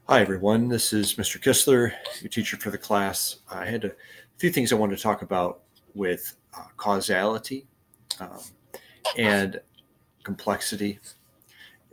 Hi, everyone. This is Mr. Kistler, your teacher for the class. I had a few things I wanted to talk about with causality um, and complexity.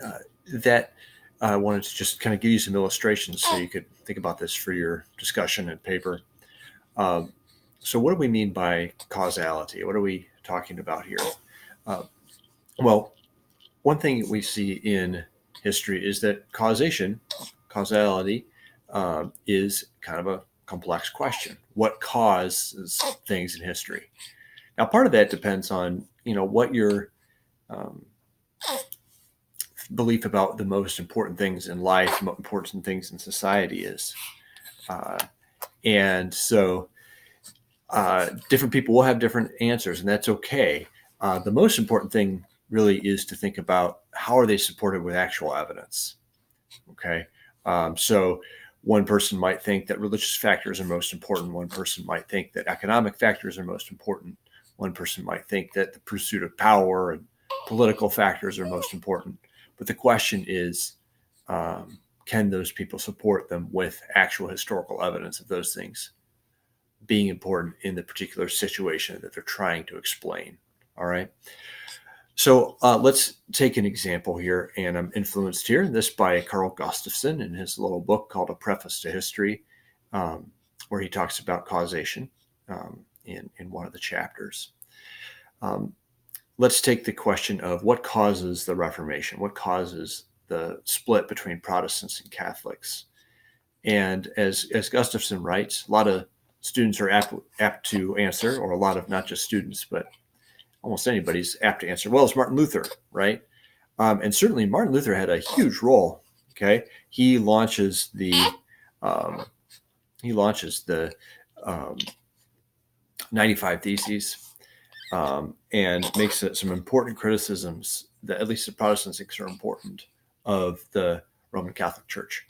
Uh, that I wanted to just kind of give you some illustrations so you could think about this for your discussion and paper. Um, so, what do we mean by causality? What are we talking about here? Uh, well, one thing we see in history is that causality, is kind of a complex question. What causes things in history? Now, part of that depends on what your um, belief about the most important things in life, most important things in society is, uh, and so different people will have different answers, and that's okay. The most important thing really is to think about how are they supported with actual evidence. Okay. So one person might think that religious factors are most important. One person might think that economic factors are most important. One person might think that the pursuit of power and political factors are most important. But the question is, can those people support them with actual historical evidence of those things being important in the particular situation that they're trying to explain? All right. So let's take an example here, and I'm influenced here. This by Carl Gustafson in his little book called A Preface to History, where he talks about causation in one of the chapters. Um, let's take the question of what causes the Reformation, what causes the split between Protestants and Catholics. And as Gustafson writes, a lot of students are apt to answer, or a lot of not just students, but almost anybody's apt to answer, well, it's Martin Luther, right? And certainly Martin Luther had a huge role. Okay, he launches the um, he launches the um, 95 Theses and makes some important criticisms that at least the Protestants think are important of the Roman Catholic Church.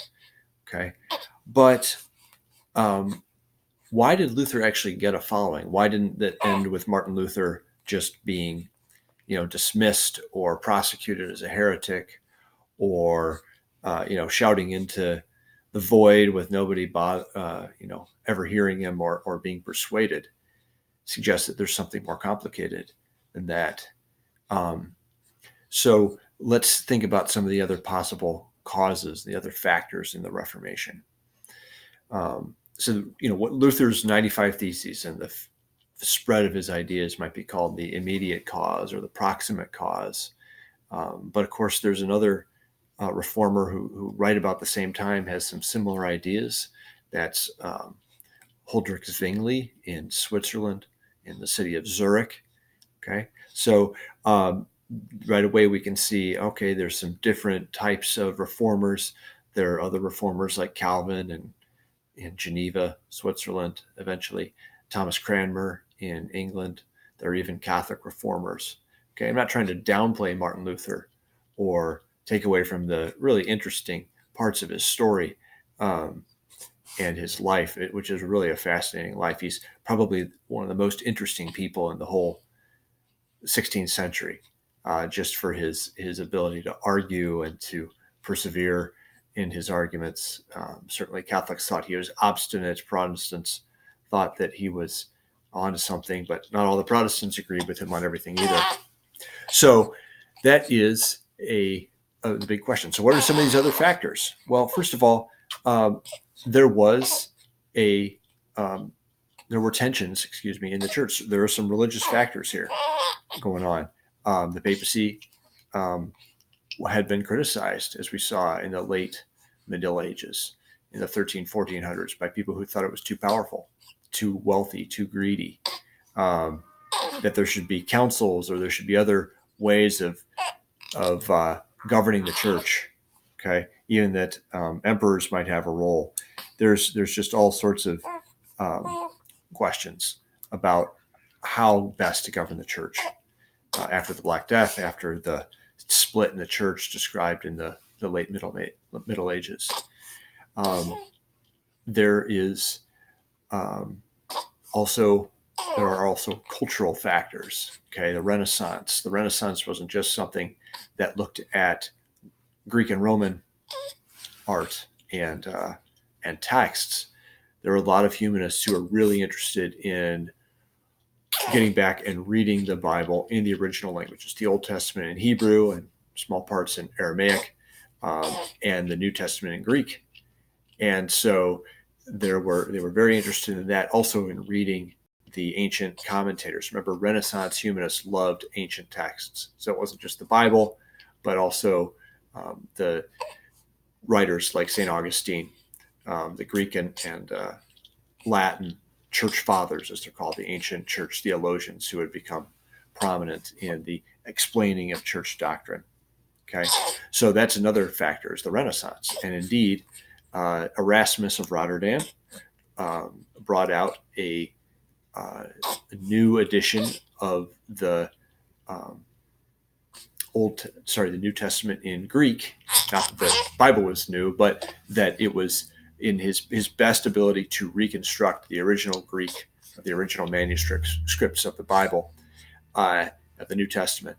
Okay, but um, why did Luther actually get a following? Why didn't that end with Martin Luther just being dismissed or prosecuted as a heretic, or shouting into the void with nobody ever hearing him or being persuaded? Suggests that there's something more complicated than that. Um, so let's think about some of the other possible causes, the other factors in the Reformation. What Luther's 95 Theses and the spread of his ideas might be called the immediate cause or the proximate cause. But of course, there's another reformer who, right about the same time, has some similar ideas. That's Huldrych Zwingli in Switzerland, in the city of Zurich. Okay, so right away we can see, okay, there's some different types of reformers. There are other reformers like Calvin and in Geneva, Switzerland, eventually Thomas Cranmer in England. There are even Catholic reformers. Okay, I'm not trying to downplay Martin Luther or take away from the really interesting parts of his story and his life, which is really a fascinating life. He's probably one of the most interesting people in the whole 16th century, just for his ability to argue and to persevere in his arguments. Certainly, Catholics thought he was obstinate. Protestants thought that he was onto something, but not all the Protestants agreed with him on everything either. So that is the big question. So, what are some of these other factors? Well, first of all, there was a there were tensions, in the church. There are some religious factors here going on. The papacy had been criticized, as we saw in the late Middle Ages, in the 1400s, by people who thought it was too powerful, too wealthy, too greedy, that there should be councils or there should be other ways of governing the church. Okay, even that emperors might have a role. There's just all sorts of questions about how best to govern the church after the Black Death, after the split in the church described in the late Middle Ages. There is um, also there are also cultural factors. Okay, the Renaissance. The Renaissance wasn't just something that looked at Greek and Roman art and texts, there are a lot of humanists who are really interested in getting back and reading the Bible in the original languages, the Old Testament in Hebrew and small parts in Aramaic, and the New Testament in Greek. And so they were very interested in that, also in reading the ancient commentators. Remember, Renaissance humanists loved ancient texts. So it wasn't just the Bible, but also the writers like St. Augustine, the Greek and Latin church fathers, as they're called, the ancient church theologians who had become prominent in the explaining of church doctrine. Okay, so that's another factor, is the Renaissance. And indeed, Erasmus of Rotterdam brought out a new edition of the the New Testament in Greek. Not that the Bible was new, but that it was in his best ability to reconstruct the original Greek, the original manuscripts of the Bible, of the New Testament.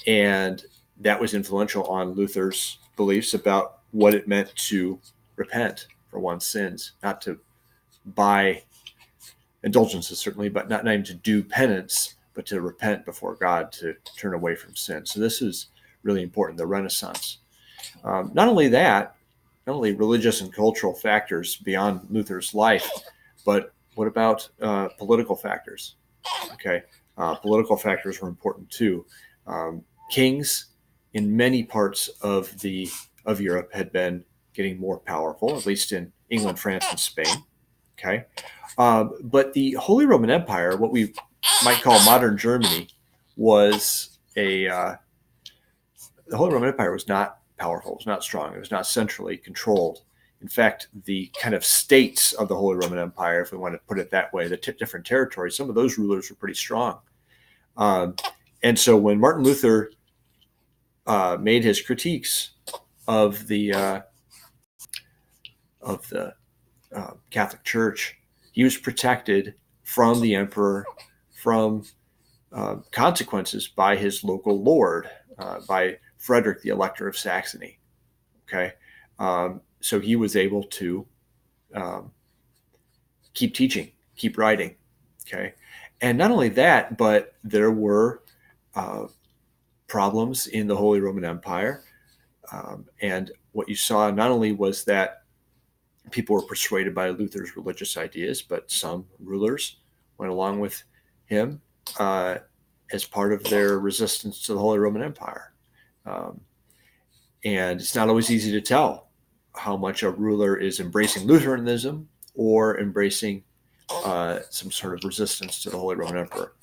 And that was influential on Luther's beliefs about what it meant to repent for one's sins, not to buy indulgences, certainly, but not even to do penance, but to repent before God, to turn away from sin. So this is really important, the Renaissance. Not only that, not only religious and cultural factors beyond Luther's life, but what about political factors? Okay, political factors were important too. Kings in many parts of Europe had been getting more powerful, at least in England, France, and Spain. Okay, but the Holy Roman Empire, what we might call modern Germany, was the Holy Roman Empire was not powerful, it was not strong, it was not centrally controlled. In fact, the kind of states of the Holy Roman Empire, if we want to put it that way, the different territories, some of those rulers were pretty strong. And so when Martin Luther made his critiques of the Catholic Church, he was protected from the emperor, from consequences by his local lord, by Frederick, the Elector of Saxony. Okay, so he was able to keep teaching, keep writing. Okay, and not only that, but there were problems in the Holy Roman Empire, and what you saw not only was that people were persuaded by Luther's religious ideas, but some rulers went along with him as part of their resistance to the Holy Roman Empire. And it's not always easy to tell how much a ruler is embracing Lutheranism or embracing some sort of resistance to the Holy Roman Emperor.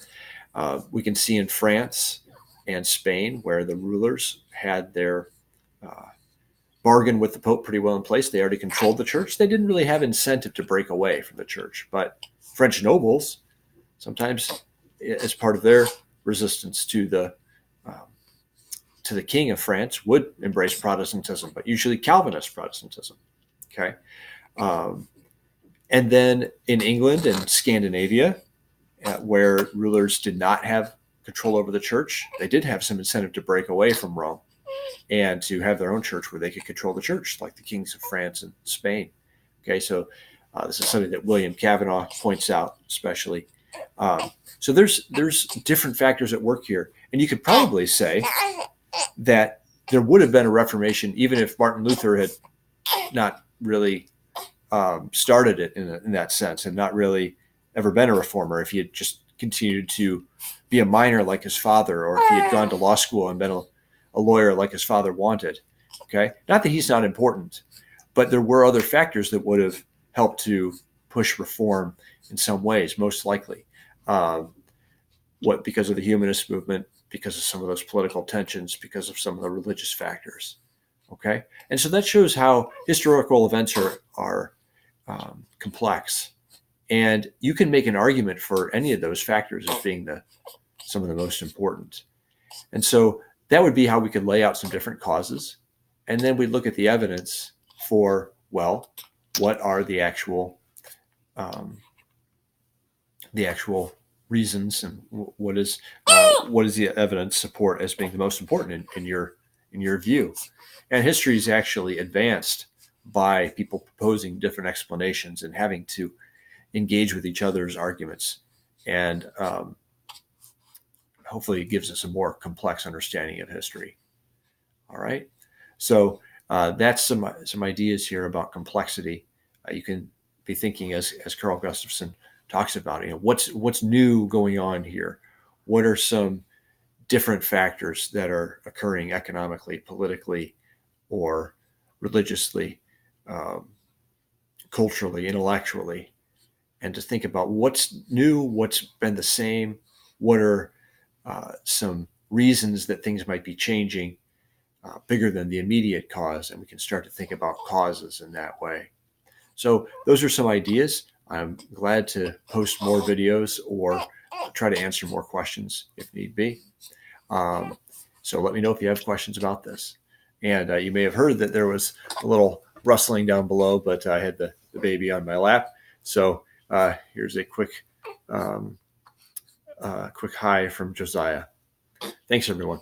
We can see in France and Spain, where the rulers had their bargain with the Pope pretty well in place. They already controlled the church. They didn't really have incentive to break away from the church. But French nobles, sometimes as part of their resistance to the king of France, would embrace Protestantism, but usually Calvinist Protestantism. Okay, and then in England and Scandinavia, where rulers did not have control over the church, they did have some incentive to break away from Rome and to have their own church where they could control the church, like the kings of France and Spain. Okay, so this is something that William Cavanaugh points out, especially. So there's different factors at work here, and you could probably say that there would have been a Reformation even if Martin Luther had not really started it in that sense, and not really ever been a reformer. If he had just continued to be a miner like his father, or if he had gone to law school and been a lawyer like his father wanted. Okay, not that he's not important, but there were other factors that would have helped to push reform in some ways, most likely. Because of the humanist movement, because of some of those political tensions, because of some of the religious factors. Okay, and so that shows how historical events are complex, and you can make an argument for any of those factors as being some of the most important. And so that would be how we could lay out some different causes, and then we'd look at the evidence for, well, what are the actual reasons, and what is the evidence support as being the most important in your view. And history is actually advanced by people proposing different explanations and having to engage with each other's arguments. And hopefully it gives us a more complex understanding of history. All right. So that's some ideas here about complexity. You can be thinking, as Carl Gustafson talks about, what's new going on here? What are some different factors that are occurring economically, politically, or religiously, culturally, intellectually, and to think about what's new, what's been the same, what are some reasons that things might be changing bigger than the immediate cause, and we can start to think about causes in that way. So those are some ideas. I'm glad to post more videos or try to answer more questions if need be. So let me know if you have questions about this. And you may have heard that there was a little rustling down below, but I had the baby on my lap. So here's a quick hi from Josiah. Thanks, everyone.